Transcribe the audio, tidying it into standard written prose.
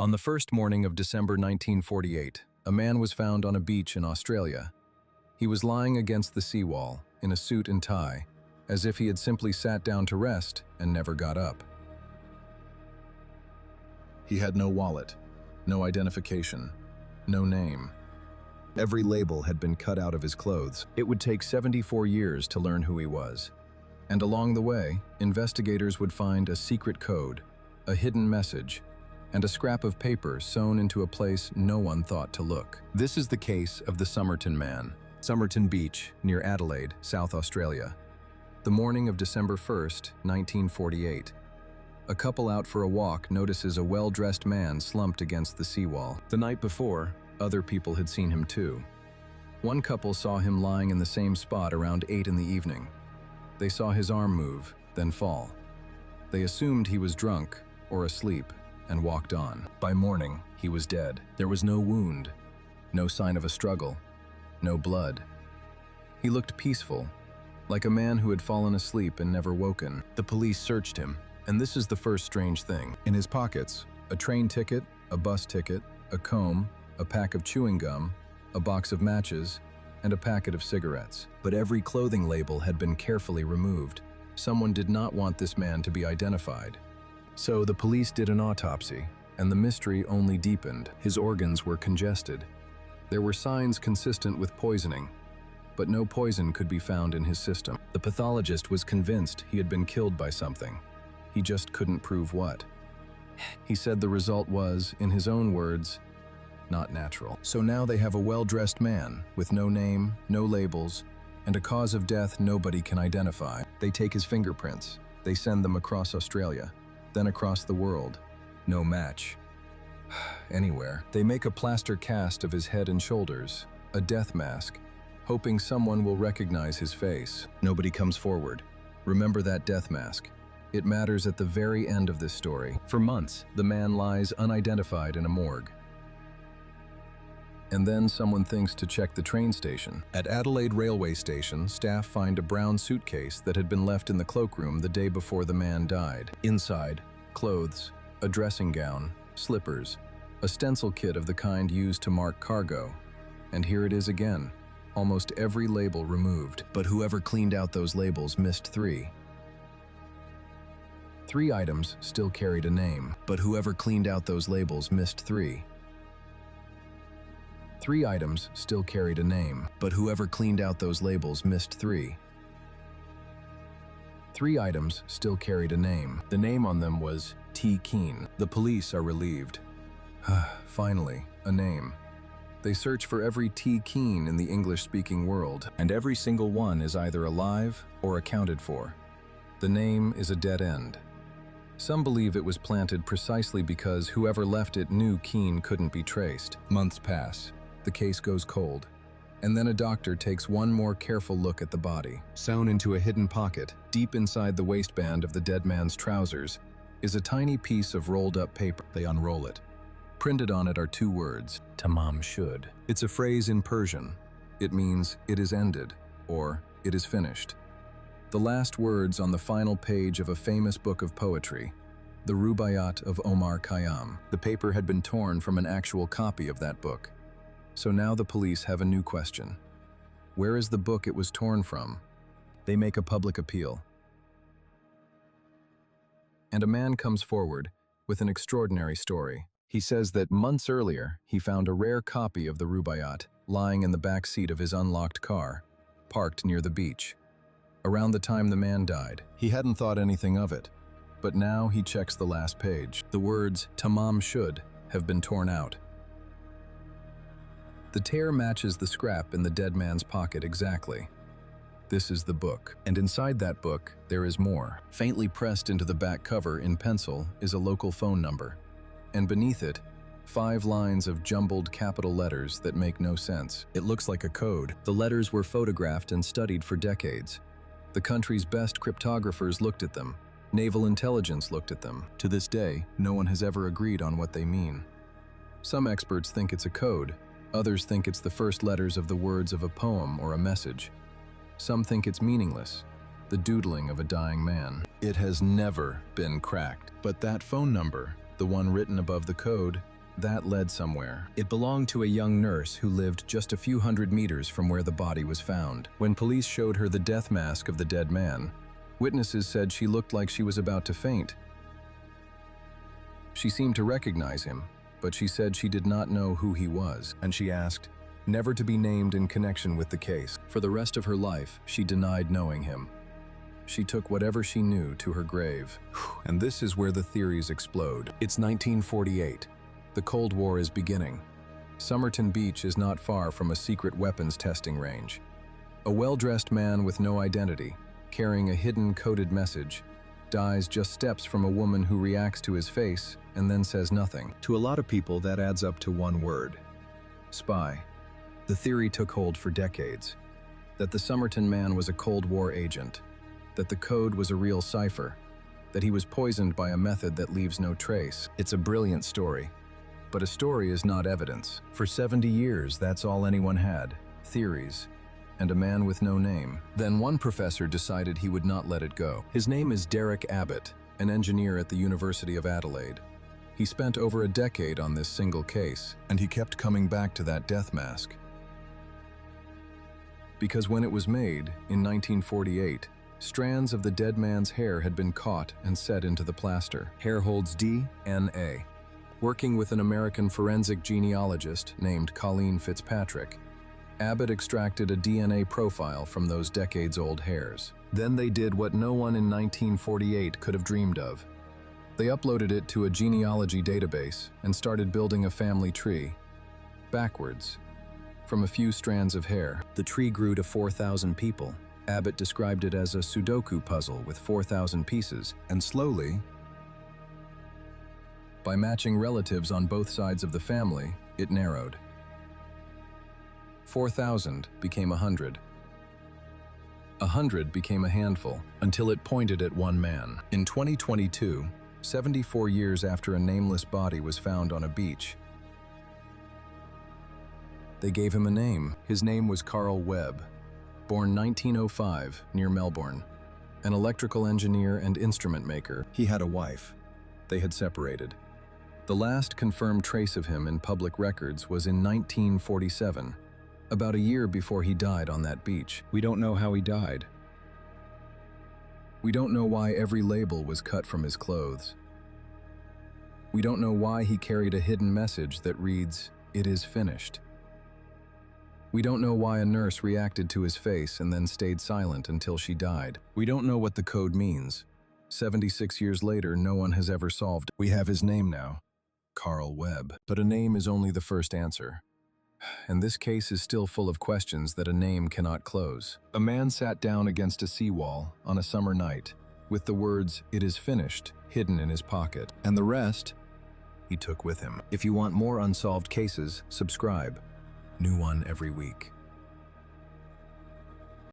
On the first morning of December 1948, a man was found on a beach in Australia. He was lying against the seawall, in a suit and tie, as if he had simply sat down to rest and never got up. He had no wallet, no identification, no name. Every label had been cut out of his clothes. It would take 74 years to learn who he was. And along the way, investigators would find a secret code, a hidden message, and a scrap of paper sewn into a place no one thought to look. This is the case of the Somerton man, Somerton Beach, near Adelaide, South Australia. The morning of December 1st, 1948. A couple out for a walk notices a well-dressed man slumped against the seawall. The night before, other people had seen him too. One couple saw him lying in the same spot around 8 in the evening. They saw his arm move, then fall. They assumed he was drunk or asleep and walked on. By morning, he was dead. There was no wound, no sign of a struggle, no blood. He looked peaceful, like a man who had fallen asleep and never woken. The police searched him, and this is the first strange thing. In his pockets, a train ticket, a bus ticket, a comb, a pack of chewing gum, a box of matches, and a packet of cigarettes. But every clothing label had been carefully removed. Someone did not want this man to be identified. So the police did an autopsy, and the mystery only deepened. His organs were congested. There were signs consistent with poisoning, but no poison could be found in his system. The pathologist was convinced he had been killed by something. He just couldn't prove what. He said the result was, in his own words, not natural. So now they have a well-dressed man with no name, no labels, and a cause of death nobody can identify. They take his fingerprints. They send them across Australia, then across the world. No match. Anywhere. They make a plaster cast of his head and shoulders, a death mask, hoping someone will recognize his face. Nobody comes forward. Remember that death mask. It matters at the very end of this story. For months, the man lies unidentified in a morgue. And then someone thinks to check the train station. At Adelaide railway station, staff find a brown suitcase that had been left in the cloakroom the day before the man died. Inside, clothes, a dressing gown, slippers, a stencil kit of the kind used to mark cargo. And here it is again, almost every label removed. But whoever cleaned out those labels missed three. 3 items still carried a name, but whoever cleaned out those labels missed 3. 3 items still carried a name, but whoever cleaned out those labels missed 3. 3 items still carried a name. The name on them was T. Keane. The police are relieved. Finally, a name. They search for every T. Keane in the English-speaking world, and every single one is either alive or accounted for. The name is a dead end. Some believe it was planted precisely because whoever left it knew Keane couldn't be traced. Months pass. The case goes cold. And then a doctor takes one more careful look at the body. Sewn into a hidden pocket, deep inside the waistband of the dead man's trousers, is a tiny piece of rolled-up paper. They unroll it. Printed on it are 2 words, Tamám Shud. It's a phrase in Persian. It means, it is ended, or it is finished. The last words on the final page of a famous book of poetry, the Rubaiyat of Omar Khayyam. The paper had been torn from an actual copy of that book. So now the police have a new question. Where is the book it was torn from? They make a public appeal. And a man comes forward with an extraordinary story. He says that months earlier, he found a rare copy of the Rubaiyat lying in the back seat of his unlocked car, parked near the beach. Around the time the man died, he hadn't thought anything of it. But now he checks the last page. The words Tamám Shud have been torn out. The tear matches the scrap in the dead man's pocket exactly. This is the book, and inside that book, there is more. Faintly pressed into the back cover in pencil is a local phone number, and beneath it, 5 lines of jumbled capital letters that make no sense. It looks like a code. The letters were photographed and studied for decades. The country's best cryptographers looked at them. Naval intelligence looked at them. To this day, no one has ever agreed on what they mean. Some experts think it's a code. Others think it's the first letters of the words of a poem or a message. Some think it's meaningless, the doodling of a dying man. It has never been cracked. But that phone number, the one written above the code, That led somewhere. It belonged to a young nurse who lived just a few hundred meters from where the body was found. When police showed her the death mask of the dead man, witnesses said she looked like she was about to faint. She seemed to recognize him, but she said she did not know who he was, and she asked never to be named in connection with the case. For the rest of her life, she denied knowing him. She took whatever she knew to her grave. And this is where the theories explode. It's 1948. The Cold War is beginning. Somerton Beach is not far from a secret weapons testing range. A well-dressed man with no identity, carrying a hidden coded message, dies just steps from a woman who reacts to his face and then says nothing. To a lot of people, that adds up to one word: spy. The theory took hold for decades, that the Somerton man was a Cold War agent, that the code was a real cipher, that he was poisoned by a method that leaves no trace. It's a brilliant story. But a story is not evidence. For 70 years, that's all anyone had: theories, and a man with no name. Then one professor decided he would not let it go. His name is Derek Abbott, an engineer at the University of Adelaide. He spent over a decade on this single case, and he kept coming back to that death mask. Because when it was made, in 1948, strands of the dead man's hair had been caught and set into the plaster. Hair holds DNA. Working with an American forensic genealogist named Colleen Fitzpatrick, Abbott extracted a DNA profile from those decades-old hairs. Then they did what no one in 1948 could have dreamed of. They uploaded it to a genealogy database and started building a family tree, backwards, from a few strands of hair. The tree grew to 4,000 people. Abbott described it as a Sudoku puzzle with 4,000 pieces, and slowly, by matching relatives on both sides of the family, it narrowed. 4,000 became 100. 100 became a handful, until it pointed at one man. In 2022, 74 years after a nameless body was found on a beach, they gave him a name. His name was Carl Webb, born 1905 near Melbourne, an electrical engineer and instrument maker. He had a wife. They had separated. The last confirmed trace of him in public records was in 1947, about a year before he died on that beach. We don't know how he died. We don't know why every label was cut from his clothes. We don't know why he carried a hidden message that reads, "It is finished." We don't know why a nurse reacted to his face and then stayed silent until she died. We don't know what the code means. 76 years later, no one has ever solved it. We have his name now, Carl Webb. But a name is only the first answer. And this case is still full of questions that a name cannot close. A man sat down against a seawall on a summer night with the words, "It is finished," hidden in his pocket. And the rest, he took with him. If you want more unsolved cases, subscribe. New one every week.